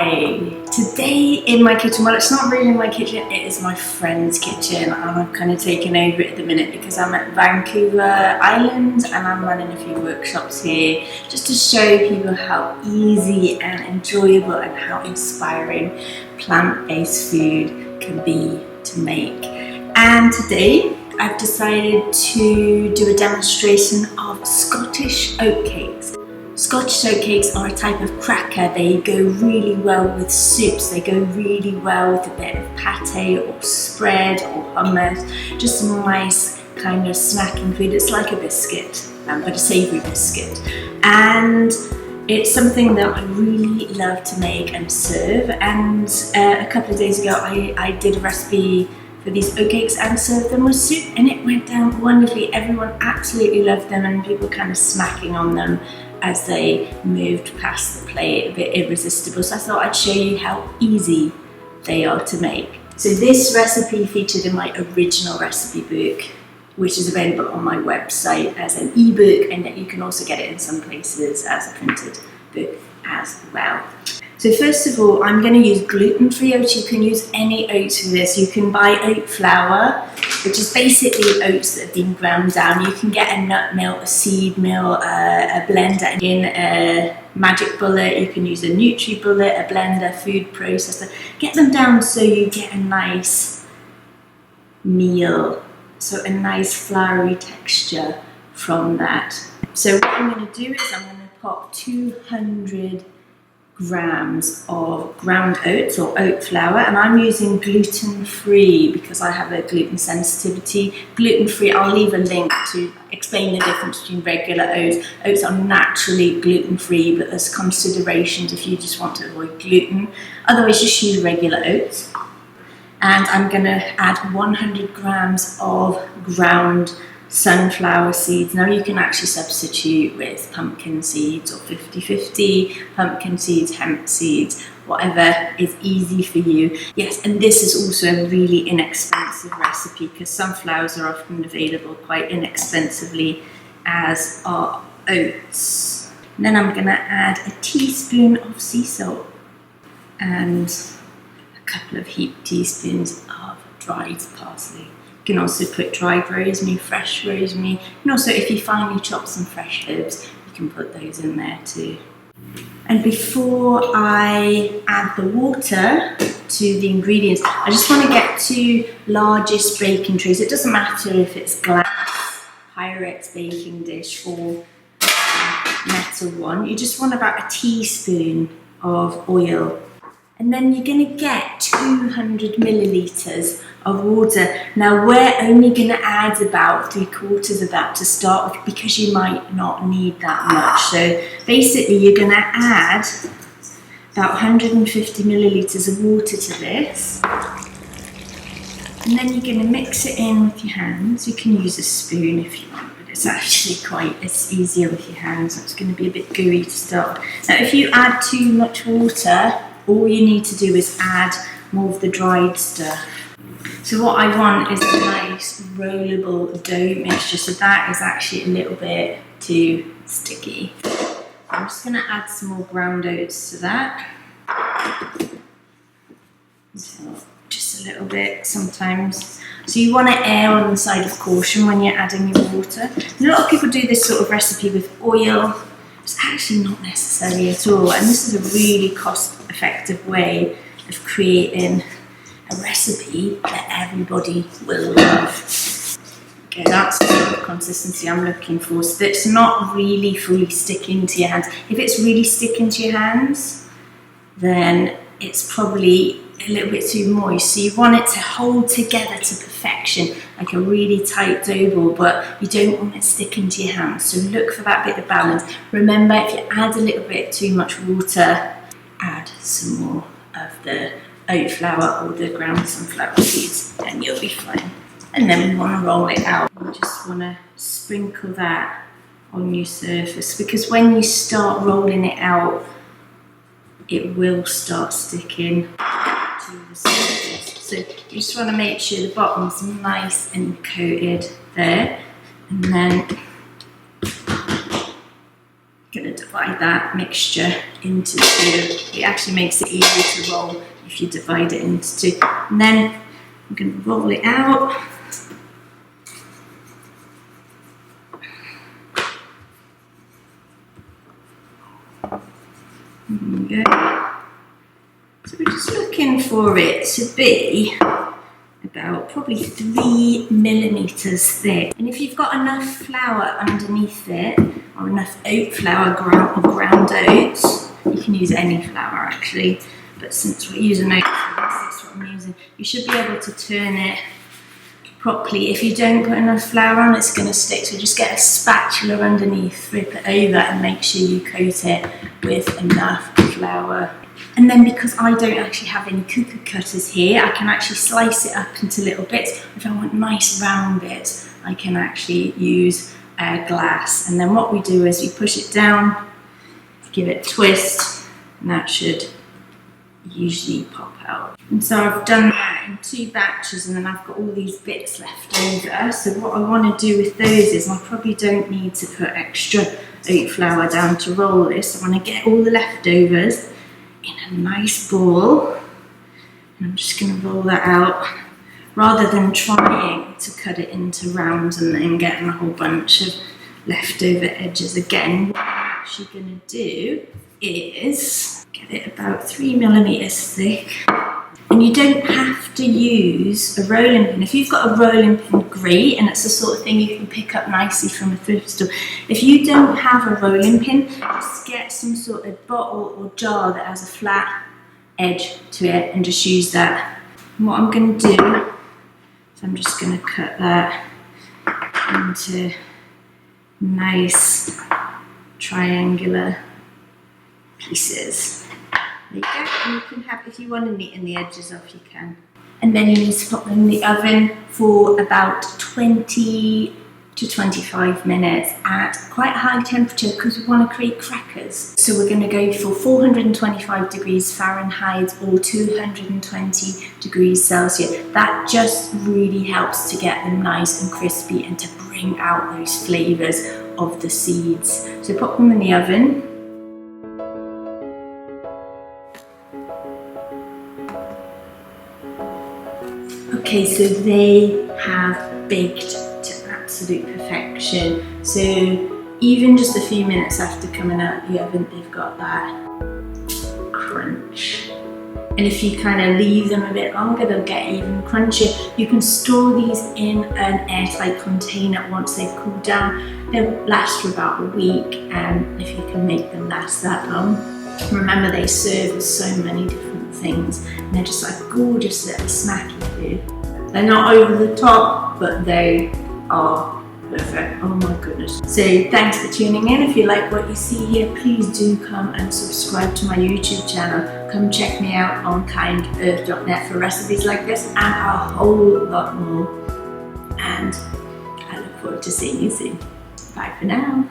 Hey, today in my kitchen, well, it's not really in my kitchen, it is my friend's kitchen, and I'm kind of taking over it at the minute because I'm at Vancouver Island and I'm running a few workshops here just to show people how easy and enjoyable and how inspiring plant-based food can be to make. And today I've decided to do a demonstration of Scottish oatcakes. Scottish oatcakes are a type of cracker. They go really well with soups, they go really well with a bit of pate or spread or hummus, just a nice kind of snacking food. It's like a biscuit, but a savoury biscuit. And it's something that I really love to make and serve. And a couple of days ago I did a recipe for these oatcakes and served them with soup, and it went down wonderfully. Everyone absolutely loved them and people kind of snacking on them as they moved past the plate, a bit irresistible. So I thought I'd show you how easy they are to make. So this recipe featured in my original recipe book, which is available on my website as an ebook, and that you can also get it in some places as a printed book as well. So first of all, I'm going to use gluten-free oats. You can use any oats for this. You can buy oat flour, which is basically oats that have been ground down. You can get a nut mill, a seed mill, a blender in a magic bullet. You can use a Nutri-Bullet, a blender, food processor. Get them down so you get a nice meal, so a nice floury texture from that. So what I'm going to do is I'm going to pop 200 grams of ground oats or oat flour, and I'm using gluten-free because I have a gluten sensitivity. Gluten-free, I'll leave a link to explain the difference between regular oats. Oats are naturally gluten-free, but there's considerations if you just want to avoid gluten. Otherwise, just use regular oats. And I'm going to add 100 grams of ground sunflower seeds. Now you can actually substitute with pumpkin seeds or 50-50, pumpkin seeds, hemp seeds, whatever is easy for you. Yes, and this is also a really inexpensive recipe because sunflowers are often available quite inexpensively, as are oats. And then I'm going to add a teaspoon of sea salt and a couple of heaped teaspoons of dried parsley. You can also put dried rosemary, fresh rosemary, and also if you finely chop some fresh herbs, you can put those in there too. And before I add the water to the ingredients, I just want to get 2 largest baking trays. It doesn't matter if it's glass, Pyrex baking dish or metal one. You just want about a teaspoon of oil. And then you're going to get 200 millilitres of water. Now we're only going to add about 3/4 of that to start with because you might not need that much. So basically you're going to add about 150 millilitres of water to this. And then you're going to mix it in with your hands. You can use a spoon if you want, but it's actually it's easier with your hands. It's going to be a bit gooey to start with. Now if you add too much water, all you need to do is add more of the dried stuff. So what I want is a nice rollable dough mixture, so that is actually a little bit too sticky. I'm just going to add some more ground oats to that. So just a little bit sometimes. So you want to err on the side of caution when you're adding your water. And a lot of people do this sort of recipe with oil. It's actually not necessary at all, and this is a really cost-effective way of creating a recipe that everybody will love. Okay, that's the sort of consistency I'm looking for, so that it's not really fully sticking to your hands. If it's really sticking to your hands, then it's probably a little bit too moist. So you want it to hold together to perfection, like a really tight dough ball, but you don't want it sticking to your hands. So look for that bit of balance. Remember, if you add a little bit too much water, add some more of the oat flour or the ground sunflower seeds and you'll be fine. And then we want to roll it out. You just want to sprinkle that on your surface, because when you start rolling it out, it will start sticking to the surface. So you just want to make sure the bottom's nice and coated there, and then I'm going to divide divide that mixture into two. It actually makes it easier to roll if you divide it into two. And then I'm going to roll it out. There we go. So we're just looking for it to be about probably 3 millimeters thick. And if you've got enough flour underneath it, or enough oat flour, ground oats, you can use any flour actually, but since we're using oat flour, that's what I'm using, you should be able to turn it properly. If you don't put enough flour on, it's going to stick, so just get a spatula underneath, flip it over and make sure you coat it with enough flour. And then because I don't actually have any cookie cutters here, I can actually slice it up into little bits. If I want nice round bits, I can actually use glass. And then what we do is we push it down, give it a twist, and that should usually pop out. And so I've done that in 2 batches, and then I've got all these bits left over. So what I want to do with those is I probably don't need to put extra oat flour down to roll this. I want to get all the leftovers in a nice ball, and I'm just going to roll that out rather than trying to cut it into rounds and then getting a whole bunch of leftover edges. Again, what I'm actually going to do is get it about 3 millimeters thick. And you don't have to use a rolling pin. If you've got a rolling pin, great, and it's the sort of thing you can pick up nicely from a thrift store. If you don't have a rolling pin, just get some sort of bottle or jar that has a flat edge to it and just use that. And what I'm going to do is I'm just going to cut that into nice triangular pieces. There you go, and you can have, if you want to neaten the edges off, you can. And then you need to put them in the oven for about 20 to 25 minutes at quite a high temperature because we want to create crackers. So we're going to go for 425 degrees Fahrenheit or 220 degrees Celsius. That just really helps to get them nice and crispy and to bring out those flavours of the seeds. So pop them in the oven. Okay, so they have baked to absolute perfection. So even just a few minutes after coming out of the oven, they've got that crunch. And if you kind of leave them a bit longer, they'll get even crunchier. You can store these in an airtight container once they've cooled down. They'll last for about a week, and if you can make them last that long. Remember, they serve with so many different things, and they're just like gorgeous little snacky food. They're not over the top, but they are perfect. Oh my goodness. So thanks for tuning in. If you like what you see here, please do come and subscribe to my YouTube channel. Come check me out on kindearth.net for recipes like this and a whole lot more. And I look forward to seeing you soon. Bye for now.